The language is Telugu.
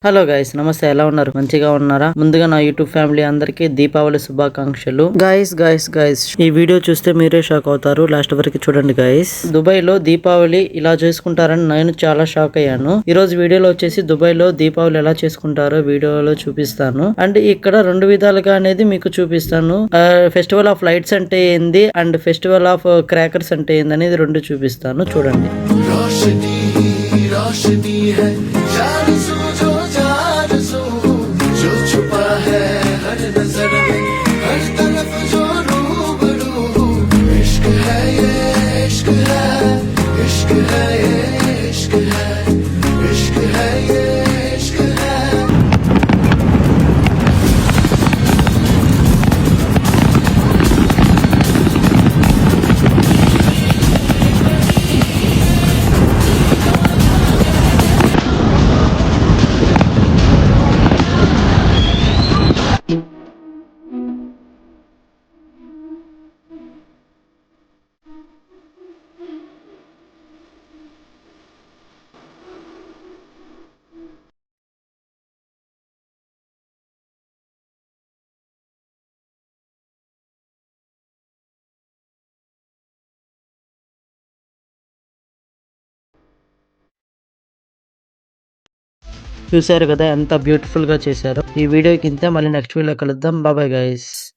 హలో గైస్, నమస్తే. ఎలా ఉన్నారు? మంచిగా ఉన్నారా? ముందుగా నా యూట్యూబ్ ఫ్యామిలీ అందరికీ దీపావళి శుభాకాంక్షలు. గైస్ ఈ వీడియో చూస్తే మీరే షాక్ అవుతారు. లాస్ట్ వరకు చూడండి గైస్. దుబాయ్ లో దీపావళి ఇలా చేసుకుంటారని నేను చాలా షాక్ అయ్యాను. ఈ రోజు వీడియోలో వచ్చేసి దుబాయ్ లో దీపావళి ఎలా చేసుకుంటారో వీడియోలో చూపిస్తాను. అండ్ ఇక్కడ రెండు విధాలుగా అనేది మీకు చూపిస్తాను. ఫెస్టివల్ ఆఫ్ లైట్స్ అంటే ఏంది అండ్ ఫెస్టివల్ ఆఫ్ క్రాకర్స్ అంటే ఏంది అనేది రెండు చూపిస్తాను. చూడండి. చూశారు కదా ఎంత బ్యూటిఫుల్ గా చేశారో. ఈ వీడియోకి ఇంతే. మళ్ళీ నెక్స్ట్ వీడియో కలుద్దాం. బాబాయ్ గైస్.